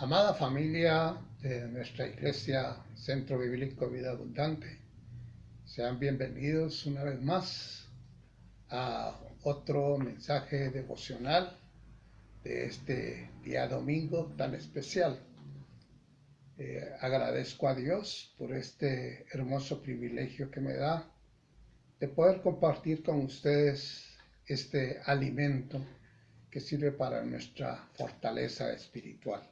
Amada familia de nuestra iglesia Centro Bíblico Vida Abundante, sean bienvenidos una vez más a otro mensaje devocional de este día domingo tan especial. Agradezco a Dios por este hermoso privilegio que me da de poder compartir con ustedes este alimento que sirve para nuestra fortaleza espiritual.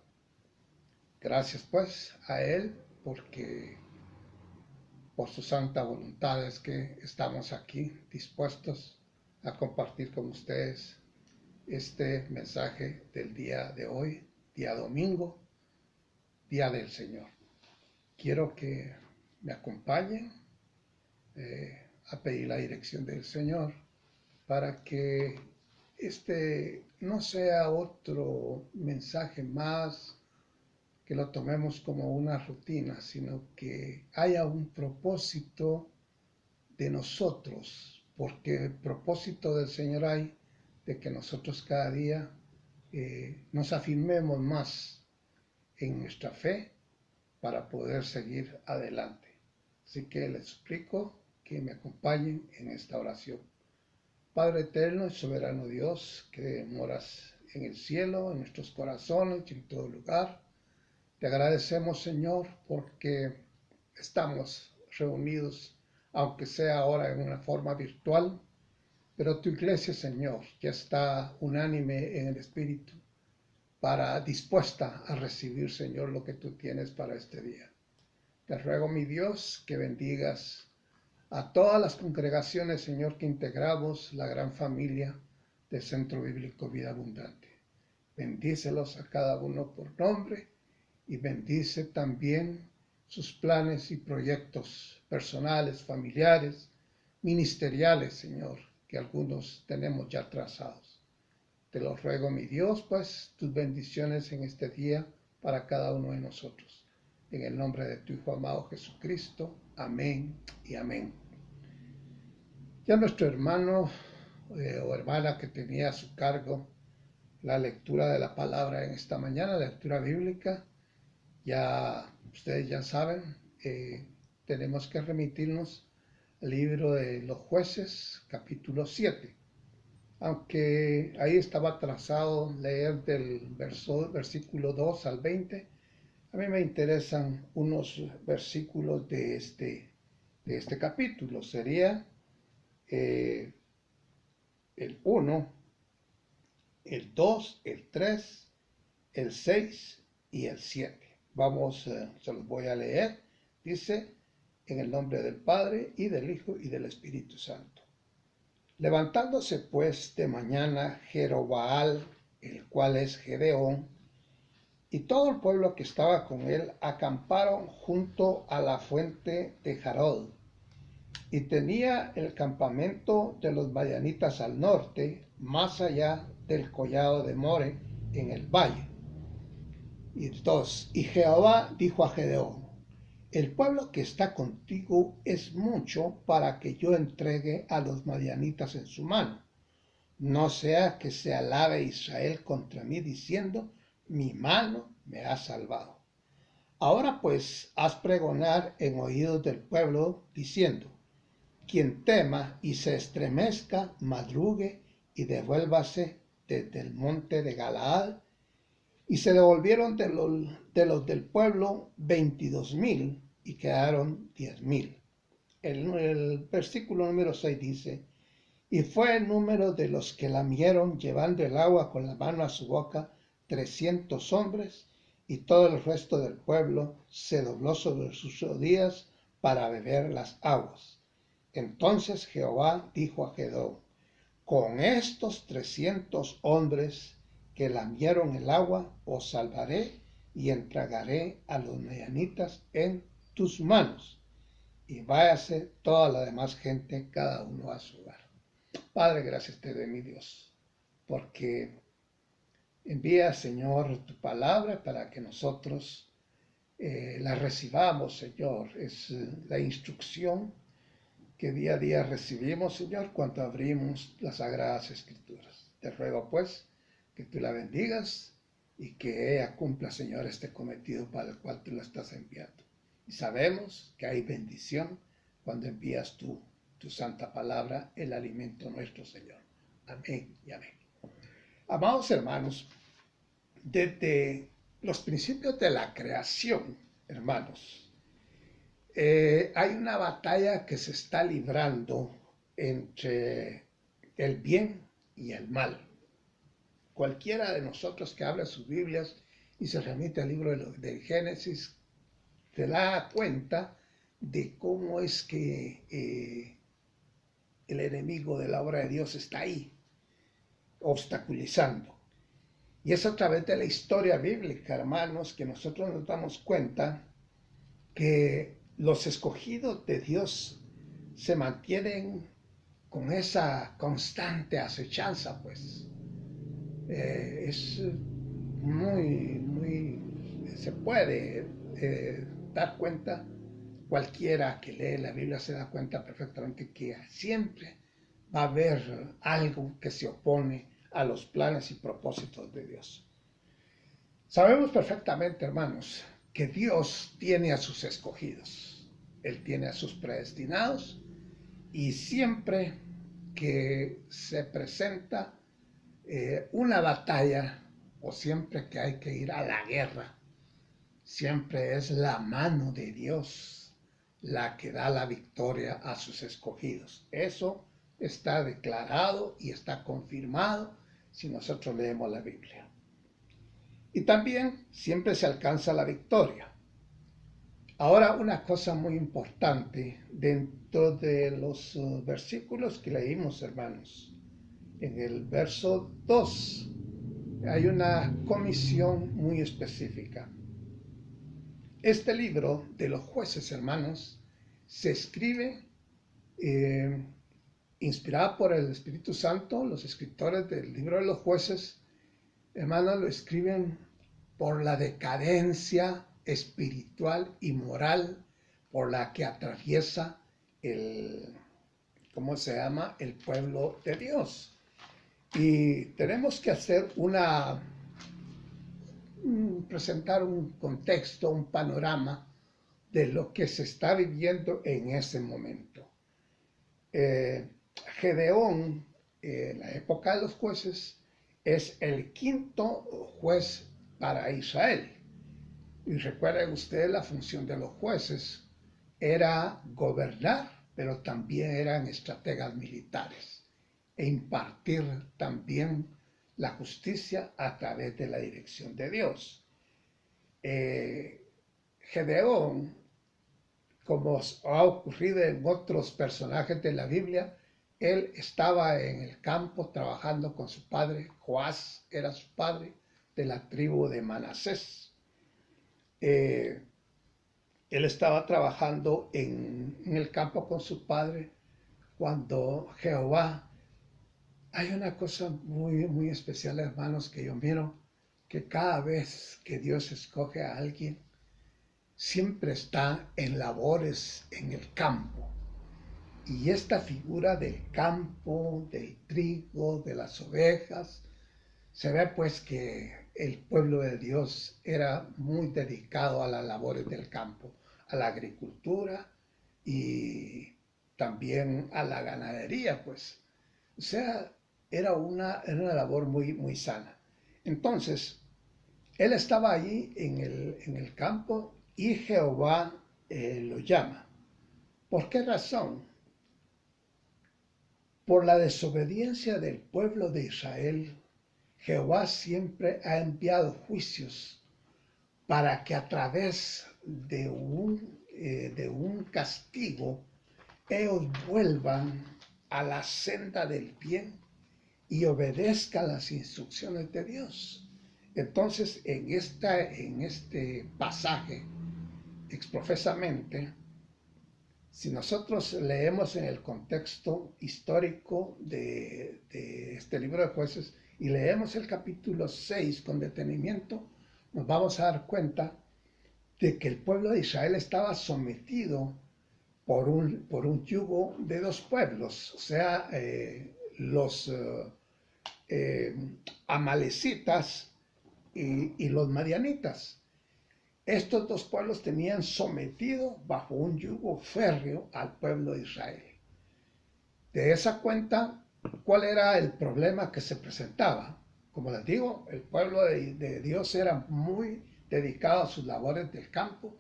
Gracias pues a Él porque por su santa voluntad es que estamos aquí dispuestos a compartir con ustedes este mensaje del día de hoy, día domingo, día del Señor. Quiero que me acompañen a pedir la dirección del Señor para que este no sea otro mensaje más que lo tomemos como una rutina, sino que haya un propósito de nosotros, porque el propósito del Señor hay de que nosotros cada día nos afirmemos más en nuestra fe para poder seguir adelante. Así que les suplico que me acompañen en esta oración. Padre eterno y soberano Dios, que moras en el cielo, en nuestros corazones y en todo lugar, te agradecemos, Señor, porque estamos reunidos, aunque sea ahora en una forma virtual, pero tu iglesia, Señor, ya está unánime en el Espíritu, dispuesta a recibir, Señor, lo que tú tienes para este día. Te ruego, mi Dios, que bendigas a todas las congregaciones, Señor, que integramos la gran familia del Centro Bíblico Vida Abundante. Bendícelos a cada uno por nombre y bendice también sus planes y proyectos personales, familiares, ministeriales, Señor, que algunos tenemos ya trazados. Te lo ruego, mi Dios, pues, tus bendiciones en este día para cada uno de nosotros. En el nombre de tu Hijo amado Jesucristo. Amén y amén. Ya nuestro hermano o hermana que tenía a su cargo la lectura de la palabra en esta mañana, la lectura bíblica, ya ustedes ya saben, tenemos que remitirnos al libro de los Jueces, capítulo 7. Aunque ahí estaba trazado leer del versículo 2 al 20, a mí me interesan unos versículos de este capítulo. Sería el 1, el 2, el 3, el 6 y el 7. Vamos, se los voy a leer. Dice, en el nombre del Padre, y del Hijo, y del Espíritu Santo. Levantándose pues de mañana Jerobaal, el cual es Gedeón, y todo el pueblo que estaba con él, acamparon junto a la fuente de Jarod, y tenía el campamento de los madianitas al norte, más allá del collado de More, en el valle. Y Jehová dijo a Gedeón, el pueblo que está contigo es mucho para que yo entregue a los madianitas en su mano. No sea que se alabe Israel contra mí diciendo, mi mano me ha salvado. Ahora pues haz pregonar en oídos del pueblo diciendo, quien tema y se estremezca, madrugue y devuélvase desde el monte de Galaad. Y se devolvieron de los del pueblo 22,000 y quedaron 10,000. El versículo número 6 dice, y fue el número de los que lamieron llevando el agua con la mano a su boca 300 hombres, y todo el resto del pueblo se dobló sobre sus rodillas para beber las aguas. Entonces Jehová dijo a Gedeón, con estos 300 hombres que lamieron el agua, os salvaré y entregaré a los madianitas en tus manos. Y váyase toda la demás gente, cada uno a su hogar. Padre, gracias te doy, mi Dios, porque envía, Señor, tu palabra para que nosotros la recibamos, Señor. Es la instrucción que día a día recibimos, Señor, cuando abrimos las Sagradas Escrituras. Te ruego, pues, que tú la bendigas y que ella cumpla, Señor, este cometido para el cual tú lo estás enviando. Y sabemos que hay bendición cuando envías tu santa palabra, el alimento nuestro, Señor. Amén y amén. Amados hermanos, desde los principios de la creación, hermanos, hay una batalla que se está librando entre el bien y el mal. Cualquiera de nosotros que abra sus Biblias y se remite al libro del Génesis, te da cuenta de cómo es que el enemigo de la obra de Dios está ahí, obstaculizando. Y es a través de la historia bíblica, hermanos, que nosotros nos damos cuenta que los escogidos de Dios se mantienen con esa constante acechanza, pues. Es se puede dar cuenta, cualquiera que lee la Biblia se da cuenta perfectamente que siempre va a haber algo que se opone a los planes y propósitos de Dios. Sabemos perfectamente, hermanos, que Dios tiene a sus escogidos, Él tiene a sus predestinados, y siempre que se presenta una batalla, o siempre que hay que ir a la guerra, siempre es la mano de Dios la que da la victoria a sus escogidos. Eso está declarado y está confirmado si nosotros leemos la Biblia. Y también siempre se alcanza la victoria. Ahora, una cosa muy importante dentro de los versículos que leímos, hermanos. En el verso 2 hay una comisión muy específica. Este libro de los jueces, hermanos, se escribe inspirado por el Espíritu Santo. Los escritores del libro de los jueces, hermanos, lo escriben por la decadencia espiritual y moral por la que atraviesa el pueblo de Dios. Y tenemos que hacer presentar un contexto, un panorama de lo que se está viviendo en ese momento. Gedeón, en la época de los jueces, es el quinto juez para Israel. Y recuerden ustedes, la función de los jueces era gobernar, pero también eran estrategas militares e impartir también la justicia a través de la dirección de Dios. Gedeón, como ha ocurrido en otros personajes de la Biblia, él estaba en el campo trabajando con su padre. Joás era su padre, de la tribu de Manasés. Él estaba trabajando en el campo con su padre cuando Jehová... Hay una cosa muy especial, hermanos, que yo miro, que cada vez que Dios escoge a alguien, siempre está en labores en el campo. Y esta figura del campo, del trigo, de las ovejas, se ve pues que el pueblo de Dios era muy dedicado a las labores del campo, a la agricultura y también a la ganadería, pues. O sea, era una labor muy sana. Entonces, él estaba allí en el campo y Jehová lo llama. ¿Por qué razón? Por la desobediencia del pueblo de Israel, Jehová siempre ha enviado juicios para que a través de un castigo ellos vuelvan a la senda del bien y obedezcan las instrucciones de Dios. Entonces, en este pasaje, exprofesamente, si nosotros leemos en el contexto histórico de este libro de jueces y leemos el capítulo 6 con detenimiento, nos vamos a dar cuenta de que el pueblo de Israel estaba sometido por un yugo de dos pueblos, o sea, los amalecitas y los madianitas. Estos dos pueblos tenían sometido bajo un yugo férreo al pueblo de Israel. De esa cuenta, ¿cuál era el problema que se presentaba? Como les digo, el pueblo de Dios era muy dedicado a sus labores del campo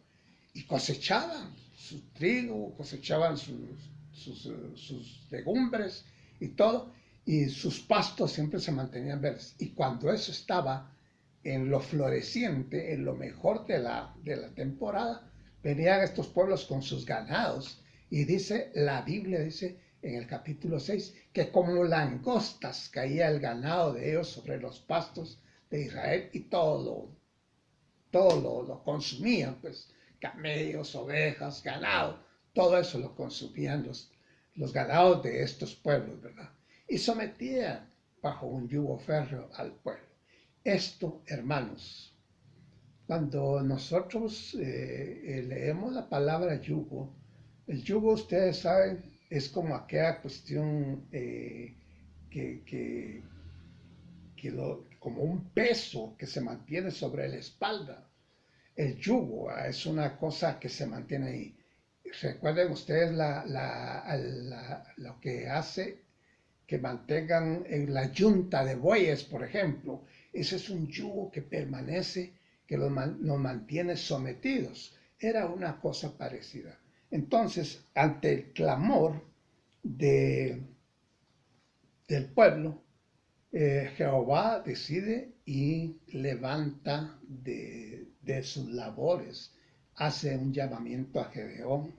y cosechaban su trigo, cosechaban sus legumbres y todo, y sus pastos siempre se mantenían verdes. Y cuando eso estaba en lo floreciente, en lo mejor de la temporada, venían estos pueblos con sus ganados, y dice, la Biblia dice en el capítulo 6, que como langostas caía el ganado de ellos sobre los pastos de Israel, y todo lo consumían, pues camellos, ovejas, ganado, todo eso lo consumían los ganados de estos pueblos, ¿verdad? Y sometían bajo un yugo férreo al pueblo. Esto, hermanos, cuando nosotros leemos la palabra yugo, el yugo, ustedes saben, es como aquella cuestión como un peso que se mantiene sobre la espalda. El yugo es una cosa que se mantiene ahí. Recuerden ustedes lo que hace que mantengan en la yunta de bueyes, por ejemplo. Ese es un yugo que permanece, que nos mantiene sometidos. Era una cosa parecida. Entonces, ante el clamor del pueblo, Jehová decide y levanta de sus labores, hace un llamamiento a Gedeón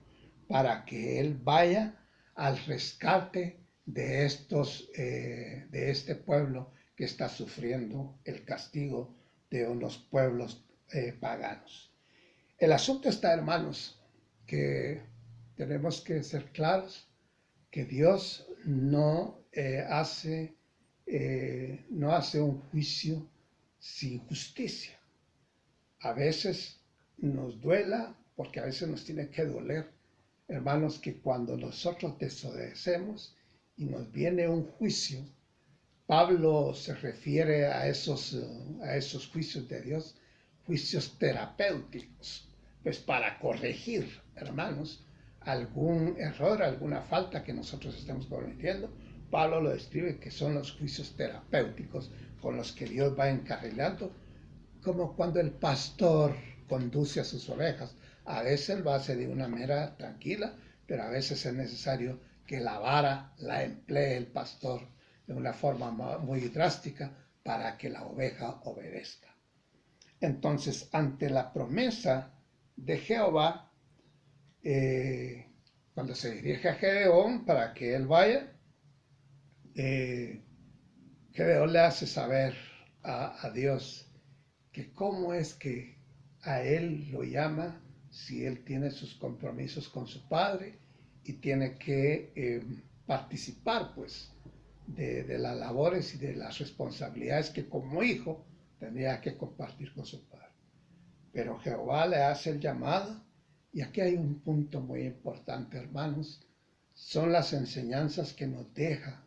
para que él vaya al rescate de este pueblo que está sufriendo el castigo de unos pueblos paganos. El asunto está, hermanos, que tenemos que ser claros que Dios no hace un juicio sin justicia. A veces nos duela, porque a veces nos tiene que doler, hermanos, que cuando nosotros desobedecemos y nos viene un juicio, Pablo se refiere a esos juicios de Dios, juicios terapéuticos, pues para corregir, hermanos, algún error, alguna falta que nosotros estemos cometiendo. Pablo lo describe que son los juicios terapéuticos con los que Dios va encarrilando, como cuando el pastor conduce a sus ovejas. A veces lo hace de una manera tranquila, pero a veces es necesario que la vara la emplee el pastor de una forma muy drástica para que la oveja obedezca. Entonces, ante la promesa de Jehová, cuando se dirige a Gedeón para que él vaya, Gedeón le hace saber a Dios que cómo es que a él lo llama si él tiene sus compromisos con su padre y tiene que participar pues de las labores y de las responsabilidades que como hijo tendría que compartir con su padre. Pero Jehová le hace el llamado, y aquí hay un punto muy importante, hermanos, son las enseñanzas que nos deja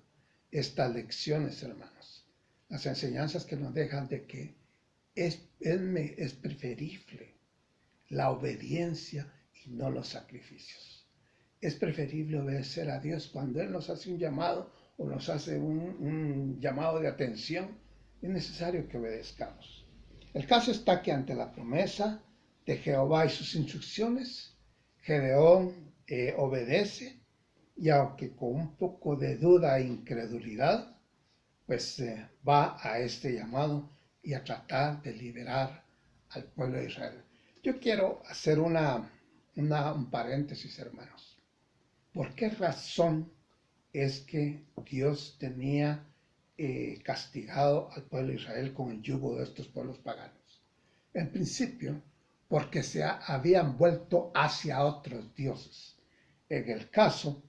estas lecciones, hermanos, las enseñanzas que nos dejan de que es preferible la obediencia y no los sacrificios. Es preferible obedecer a Dios cuando Él nos hace un llamado o nos hace un llamado de atención. Es necesario que obedezcamos. El caso está que ante la promesa de Jehová y sus instrucciones, Gedeón obedece, y aunque con un poco de duda e incredulidad, pues va a este llamado y a tratar de liberar al pueblo de Israel. Yo quiero hacer un paréntesis, hermanos. ¿Por qué razón es que Dios tenía castigado al pueblo de Israel con el yugo de estos pueblos paganos? En principio, porque se habían vuelto hacia otros dioses. En el caso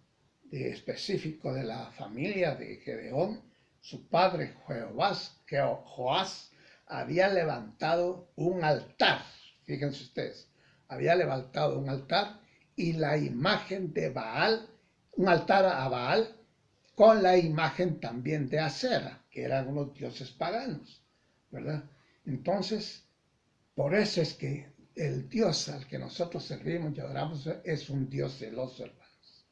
específico de la familia de Gedeón, su padre Joás había levantado un altar, fíjense ustedes, había levantado un altar y la imagen de Baal, un altar a Baal, con la imagen también de Acera, que eran unos dioses paganos, ¿verdad? Entonces, por eso es que el Dios al que nosotros servimos y adoramos es un Dios celoso, hermanos.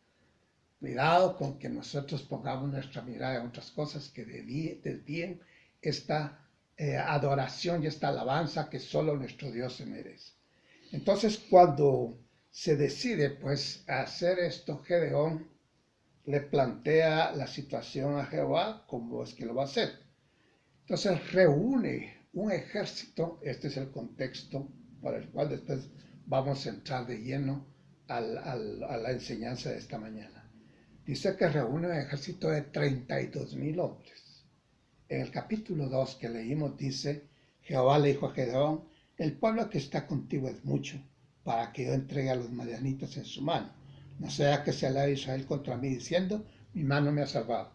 Cuidado con que nosotros pongamos nuestra mirada en otras cosas que desvíen esta adoración y esta alabanza que solo nuestro Dios se merece. Entonces, cuando se decide pues hacer esto, Gedeón le plantea la situación a Jehová, cómo es que lo va a hacer. Entonces reúne un ejército, este es el contexto para el cual después vamos a entrar de lleno a la enseñanza de esta mañana. Dice que reúne un ejército de 32,000 hombres. En el capítulo 2 que leímos dice, Jehová le dijo a Gedeón, el pueblo que está contigo es mucho, para que yo entregue a los madianitas en su mano. No sea que se alabe Israel contra mí diciendo, mi mano me ha salvado.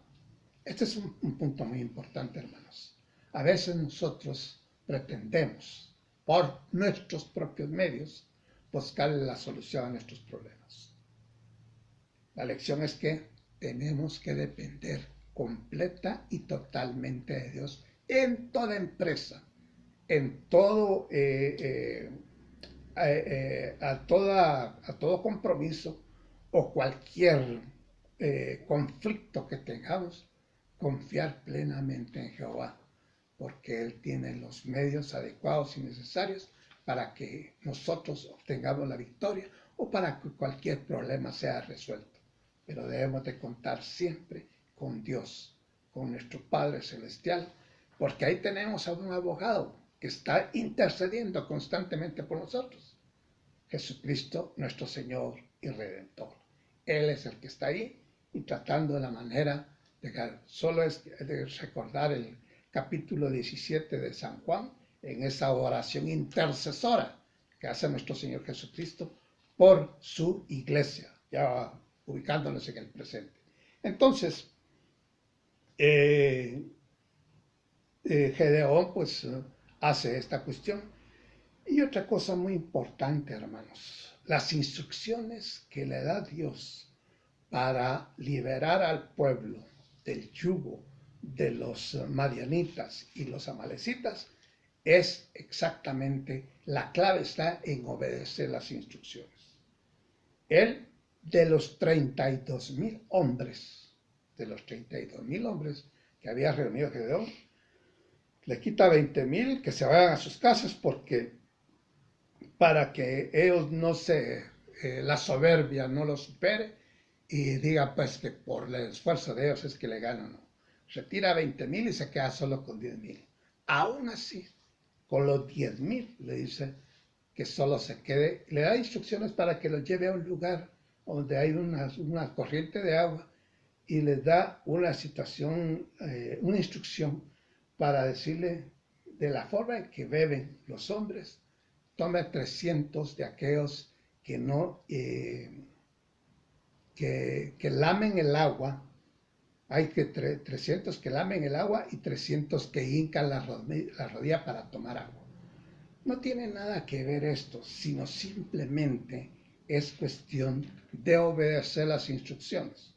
Este es un punto muy importante, hermanos. A veces nosotros pretendemos, por nuestros propios medios, buscarle la solución a nuestros problemas. La lección es que tenemos que depender completa y totalmente de Dios en toda empresa, en todo, a todo compromiso o cualquier conflicto que tengamos, confiar plenamente en Jehová, porque Él tiene los medios adecuados y necesarios para que nosotros obtengamos la victoria o para que cualquier problema sea resuelto. Pero debemos de contar siempre con Dios, con nuestro Padre Celestial, porque ahí tenemos a un abogado que está intercediendo constantemente por nosotros. Jesucristo, nuestro Señor y Redentor. Él es el que está ahí y tratando de la manera de solo es de recordar el capítulo 17 de San Juan en esa oración intercesora que hace nuestro Señor Jesucristo por su iglesia, ya ubicándonos en el presente. Entonces, Gedeón pues hace esta cuestión. Y otra cosa muy importante, hermanos, las instrucciones que le da Dios para liberar al pueblo del yugo de los madianitas y los amalecitas es exactamente, la clave está en obedecer las instrucciones. Él, de los 32,000 hombres, que había reunido Gedeón, le quita 20,000 que se vayan a sus casas porque para que ellos no la soberbia no los supere y diga pues que por el esfuerzo de ellos es que le ganan. No. Retira 20,000 y se queda solo con 10,000. Aún así, con los 10,000 le dice que solo se quede, le da instrucciones para que los lleve a un lugar donde hay una corriente de agua y les da una situación, una instrucción para decirle de la forma en que beben los hombres, tome 300 de aquellos que no, que lamen el agua. Hay que 300 que lamen el agua y 300 que hincan la rodilla para tomar agua. No tiene nada que ver esto, sino simplemente es cuestión de obedecer las instrucciones,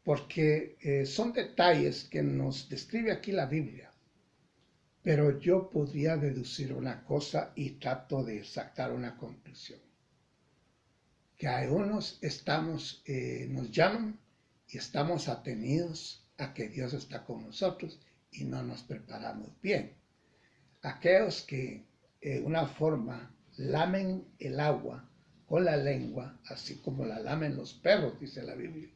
porque son detalles que nos describe aquí la Biblia. Pero yo podría deducir una cosa y trato de sacar una conclusión. Que a unos nos llaman y estamos atenidos a que Dios está con nosotros y no nos preparamos bien. Aquellos que una forma lamen el agua con la lengua, así como la lamen los perros, dice la Biblia,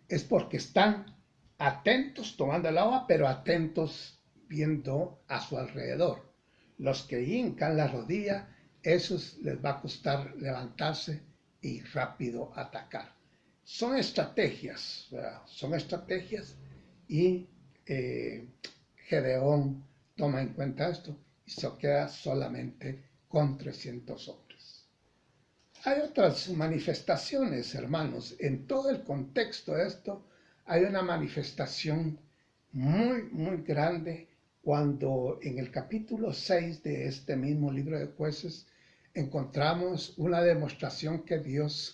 es porque están atentos tomando el agua, pero atentos viendo a su alrededor. Los que hincan la rodilla, esos les va a costar levantarse y rápido atacar. Son estrategias, ¿verdad? Son estrategias y Gedeón toma en cuenta esto y se queda solamente con 300 hombres. Hay otras manifestaciones, hermanos. En todo el contexto de esto hay una manifestación muy, muy grande cuando en el capítulo 6 de este mismo libro de Jueces encontramos una demostración que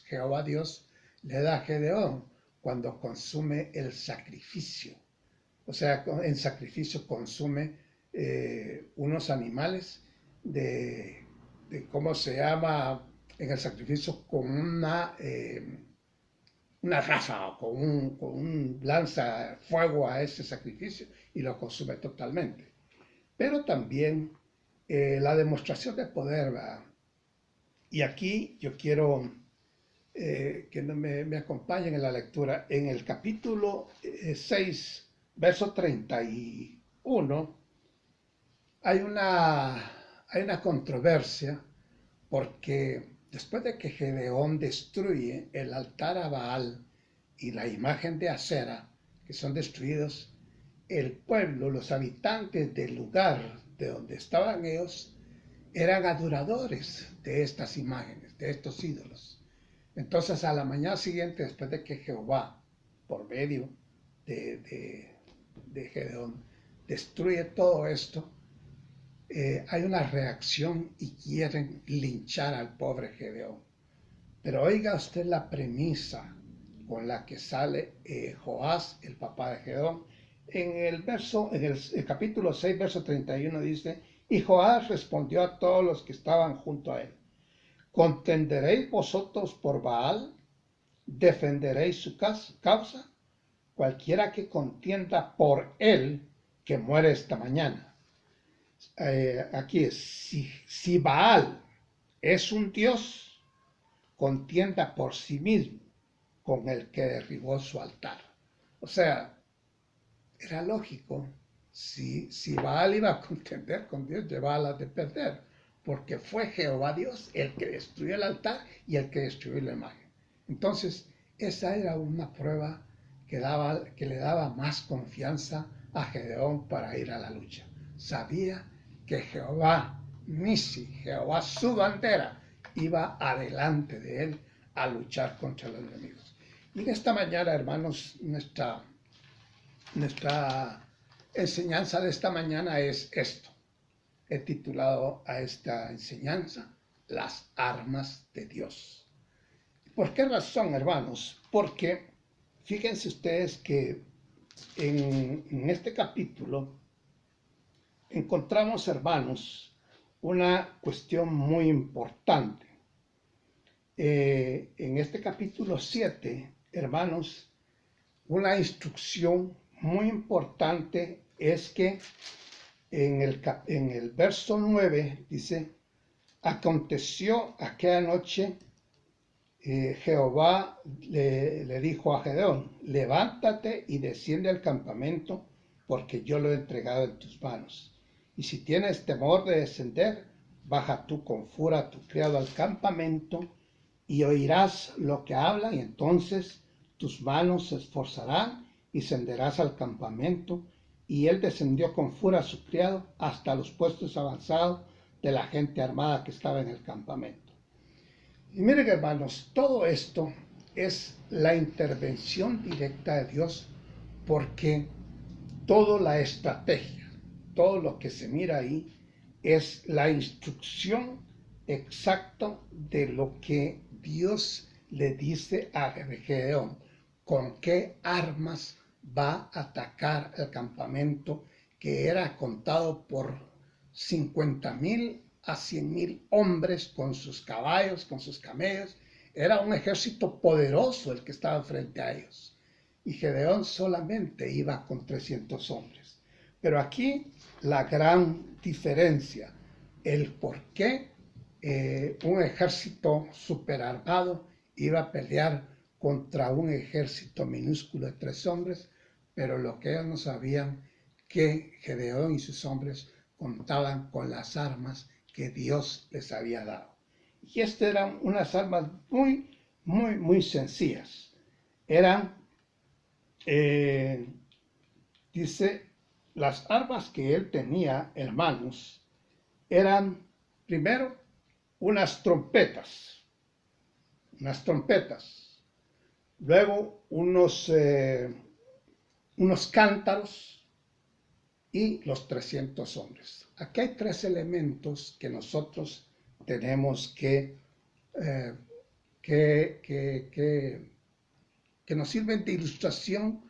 Jehová Dios, le da a Gedeón cuando consume el sacrificio. O sea, en sacrificio consume unos animales de cómo se llama en el sacrificio con una ráfaga, con un lanza fuego a ese sacrificio y lo consume totalmente. Pero también la demostración de poder, ¿verdad? Y aquí yo quiero que me acompañen en la lectura. En el capítulo 6, verso 31, hay una controversia porque después de que Gedeón destruye el altar a Baal y la imagen de Acera, que son destruidos, el pueblo, los habitantes del lugar de donde estaban ellos, eran adoradores de estas imágenes, de estos ídolos. Entonces a la mañana siguiente, después de que Jehová, por medio de Gedeón, destruye todo esto, hay una reacción y quieren linchar al pobre Gedeón. Pero oiga usted la premisa con la que sale Joás, el papá de Gedeón. En el capítulo 6, verso 31 dice, y Joás respondió a todos los que estaban junto a él, ¿contenderéis vosotros por Baal? ¿Defenderéis su causa? Cualquiera que contienda por él, que muere esta mañana. Aquí es, si Baal es un dios, contienda por sí mismo con el que derribó su altar. O sea, era lógico, si Baal iba a contender con Dios, llevaba de perder, porque fue Jehová Dios el que destruyó el altar y el que destruyó la imagen. Entonces, esa era una prueba que le daba más confianza a Gedeón para ir a la lucha. Sabía que Jehová Nisi, Jehová su bandera, iba adelante de él a luchar contra los enemigos. Y en esta mañana, hermanos, nuestra enseñanza de esta mañana es esto. He titulado a esta enseñanza Las armas de Dios. ¿Por qué razón, hermanos? Porque fíjense ustedes que en este capítulo encontramos, hermanos, una cuestión muy importante. En este capítulo 7, hermanos, una instrucción muy importante es que en el verso 9 dice, aconteció aquella noche, Jehová le dijo a Gedeón, levántate y desciende al campamento, porque yo lo he entregado en tus manos. Y si tienes temor de descender, baja tú con furia a tu criado al campamento, y oirás lo que hablan, y entonces tus manos se esforzarán, y descenderás al campamento. Y él descendió con furia a su criado hasta los puestos avanzados de la gente armada que estaba en el campamento. Y miren, hermanos, todo esto es la intervención directa de Dios, porque toda la estrategia, todo lo que se mira ahí, es la instrucción exacta de lo que Dios le dice a Gedeón, con qué armas va a atacar el campamento, que era contado por 50,000 a 100,000 hombres con sus caballos, con sus camellos. Era un ejército poderoso el que estaba frente a ellos. Y Gedeón solamente iba con 300 hombres. Pero aquí la gran diferencia, el por qué un ejército superarmado iba a pelear contra un ejército minúsculo de 3 hombres, pero lo que ellos no sabían, que Gedeón y sus hombres contaban con las armas que Dios les había dado. Y estas eran unas armas muy, muy, muy sencillas. Eran, dice, las armas que él tenía, hermanos, eran primero unas trompetas, luego unos cántaros y los 300 hombres. Aquí hay 3 elementos que nosotros tenemos que nos sirven de ilustración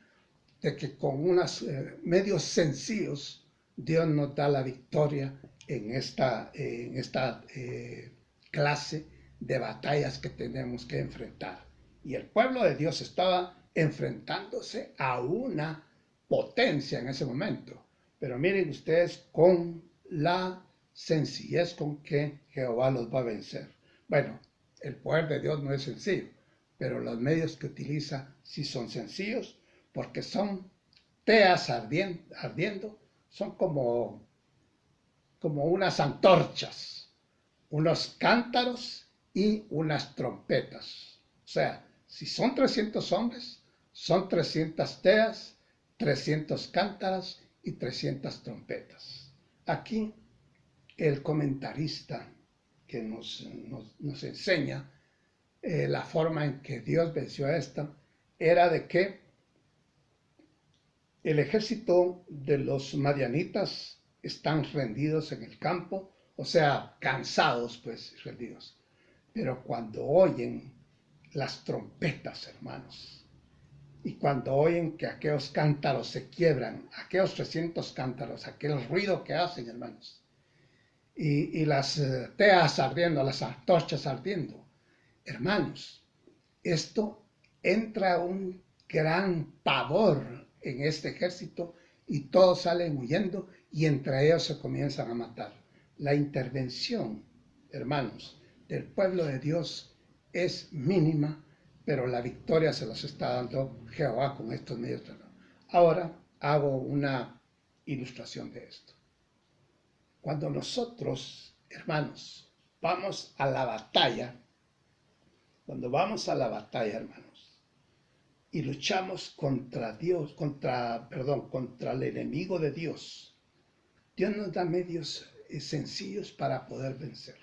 de que con unos medios sencillos Dios nos da la victoria en esta clase de batallas que tenemos que enfrentar. Y el pueblo de Dios estaba enfrentándose a una potencia en ese momento. Pero miren ustedes con la sencillez con que Jehová los va a vencer. Bueno, el poder de Dios no es sencillo, pero los medios que utiliza sí son sencillos, porque son teas ardiendo, son como unas antorchas, unos cántaros y unas trompetas. O sea, si son 300 hombres, son 300 teas, 300 cántaros y 300 trompetas. Aquí el comentarista que nos enseña la forma en que Dios venció a esta era de que el ejército de los madianitas están rendidos en el campo, o sea, cansados, pues, rendidos. Pero cuando oyen las trompetas, hermanos, y cuando oyen que aquellos cántaros se quiebran, aquellos 300 cántaros, aquel ruido que hacen, hermanos, y las teas ardiendo, las antorchas ardiendo, hermanos, esto entra un gran pavor en este ejército y todos salen huyendo y entre ellos se comienzan a matar. La intervención, hermanos, del pueblo de Dios es mínima, pero la victoria se los está dando Jehová con estos medios. Ahora hago una ilustración de esto. Cuando nosotros, hermanos, vamos a la batalla, hermanos, y luchamos contra contra el enemigo de Dios, Dios nos da medios sencillos para poder vencer.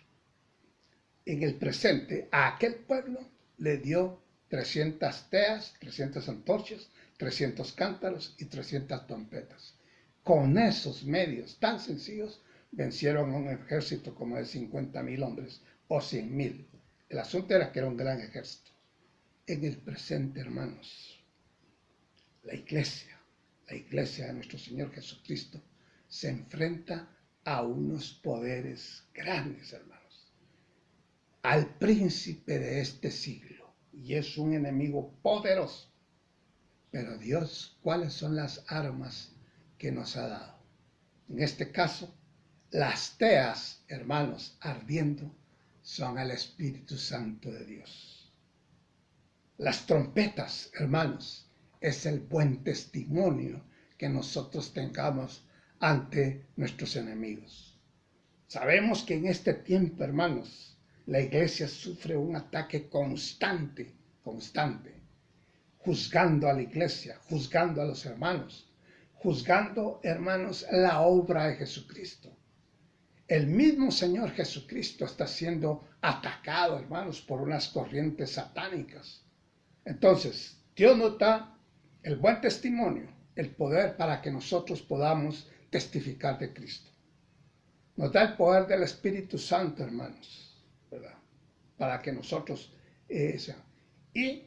En el presente, a aquel pueblo le dio 300 teas, 300 antorchas, 300 cántaros y 300 trompetas. Con esos medios tan sencillos, vencieron a un ejército como de 50,000 hombres o 100,000. El asunto era que era un gran ejército. En el presente, hermanos, la iglesia de nuestro Señor Jesucristo, se enfrenta a unos poderes grandes, hermanos, al príncipe de este siglo, y es un enemigo poderoso. Pero Dios, ¿cuáles son las armas que nos ha dado? En este caso, las teas, hermanos, ardiendo, son el Espíritu Santo de Dios. Las trompetas, hermanos, es el buen testimonio que nosotros tengamos ante nuestros enemigos. Sabemos que en este tiempo, hermanos, la iglesia sufre un ataque constante, juzgando a la iglesia, juzgando a los hermanos, juzgando, hermanos, la obra de Jesucristo. El mismo Señor Jesucristo está siendo atacado, hermanos, por unas corrientes satánicas. Entonces, Dios nos da el buen testimonio, el poder para que nosotros podamos testificar de Cristo. Nos da el poder del Espíritu Santo, hermanos, ¿verdad? Para que nosotros y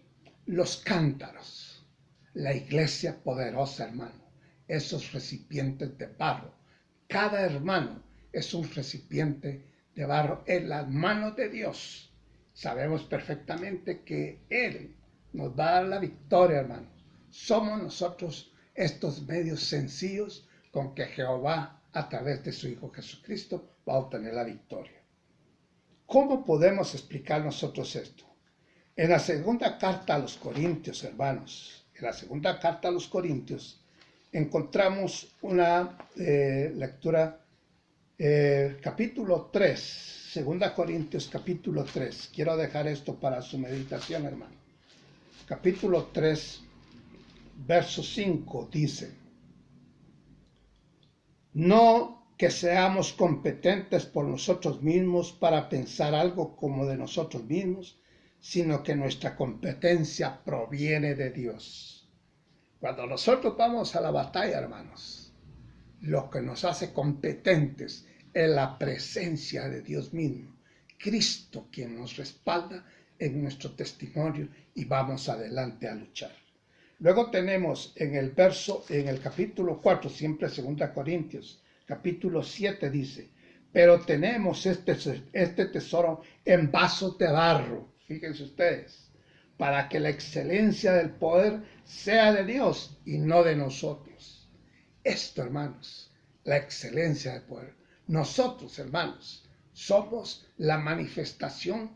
los cántaros, la iglesia poderosa, hermano, esos recipientes de barro. Cada hermano es un recipiente de barro en las manos de Dios. Sabemos perfectamente que Él nos va a dar la victoria, hermanos. Somos nosotros estos medios sencillos con que Jehová, a través de su Hijo Jesucristo, va a obtener la victoria. ¿Cómo podemos explicar nosotros esto? En la segunda carta a los Corintios, hermanos, en la segunda carta a los Corintios, encontramos una lectura, capítulo 3, segunda Corintios, capítulo 3. Quiero dejar esto para su meditación, hermano. Capítulo 3, verso 5 dice: no que seamos competentes por nosotros mismos para pensar algo como de nosotros mismos, sino que nuestra competencia proviene de Dios. Cuando nosotros vamos a la batalla, hermanos, lo que nos hace competentes es la presencia de Dios mismo, Cristo, quien nos respalda en nuestro testimonio y vamos adelante a luchar. Luego tenemos en el capítulo 4, siempre 2 Corintios, capítulo 7 dice, pero tenemos este tesoro en vasos de barro, fíjense ustedes, para que la excelencia del poder sea de Dios y no de nosotros. Esto, hermanos, la excelencia del poder. Nosotros, hermanos, somos la manifestación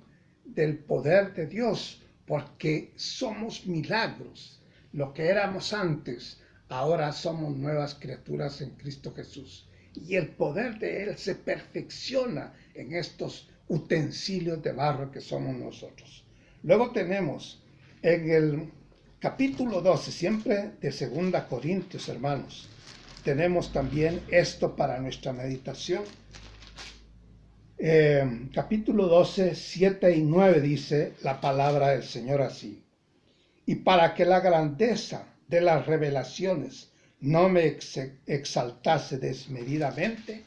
del poder de Dios, porque somos milagros. Lo que éramos antes, ahora somos nuevas criaturas en Cristo Jesús. Y el poder de Él se perfecciona en estos utensilios de barro que somos nosotros. Luego tenemos en el capítulo 12, siempre de 2 Corintios, hermanos, tenemos también esto para nuestra meditación. Capítulo 12, 7 y 9 dice la palabra del Señor así. Y para que la grandeza de las revelaciones no me exaltase desmedidamente,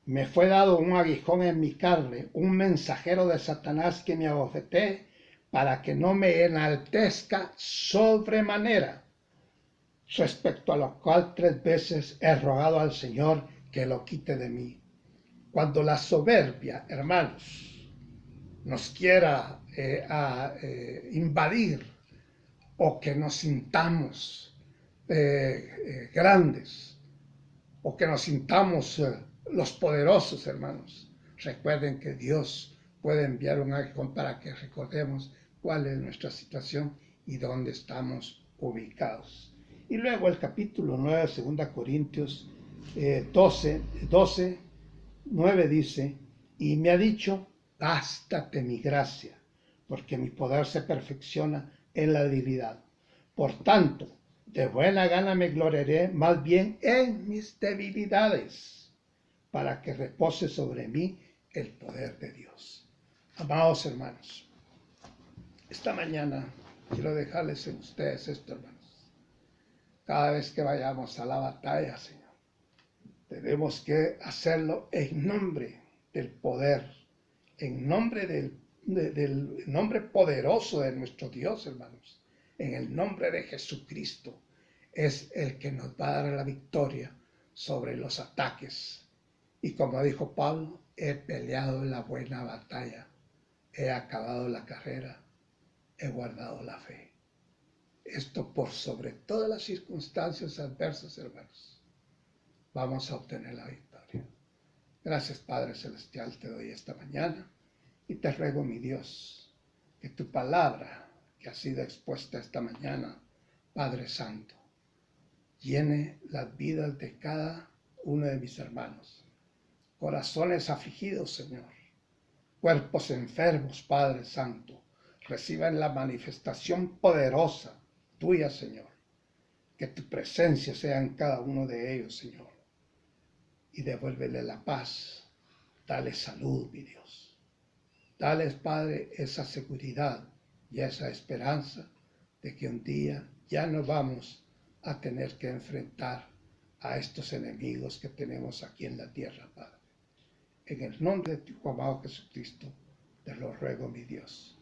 me fue dado un aguijón en mi carne, un mensajero de Satanás que me abofetee, para que no me enaltezca sobremanera, respecto a lo cual 3 veces he rogado al Señor que lo quite de mí. Cuando la soberbia, hermanos, nos quiera invadir, o que nos sintamos grandes, o que nos sintamos los poderosos, hermanos, recuerden que Dios puede enviar un aguijón para que recordemos cuál es nuestra situación y dónde estamos ubicados. Y luego el capítulo 9 de 2 Corintios 12, 9 dice, y me ha dicho, bástate mi gracia, porque mi poder se perfecciona en la debilidad. Por tanto, de buena gana me gloriaré más bien en mis debilidades, para que repose sobre mí el poder de Dios. Amados hermanos, esta mañana quiero dejarles en ustedes esto, hermanos. Cada vez que vayamos a la batalla, Señor, tenemos que hacerlo en nombre del poder, en nombre del nombre poderoso de nuestro Dios, hermanos. En el nombre de Jesucristo es el que nos va a dar la victoria sobre los ataques. Y como dijo Pablo, he peleado la buena batalla, he acabado la carrera, he guardado la fe. Esto por sobre todas las circunstancias adversas, hermanos, vamos a obtener la victoria. Gracias, Padre Celestial, te doy esta mañana y te ruego, mi Dios, que tu palabra que ha sido expuesta esta mañana, Padre Santo, llene las vidas de cada uno de mis hermanos. Corazones afligidos, Señor, cuerpos enfermos, Padre Santo, reciban la manifestación poderosa tuya, Señor. Que tu presencia sea en cada uno de ellos, Señor. Y devuélvele la paz. Dale salud, mi Dios. Dales, Padre, esa seguridad y esa esperanza de que un día ya no vamos a tener que enfrentar a estos enemigos que tenemos aquí en la tierra, Padre. En el nombre de tu amado Jesucristo, te lo ruego, mi Dios.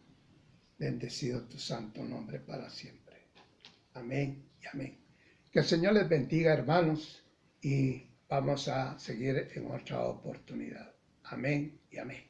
Bendecido tu santo nombre para siempre. Amén y amén. Que el Señor les bendiga, hermanos, y vamos a seguir en otra oportunidad. Amén y amén.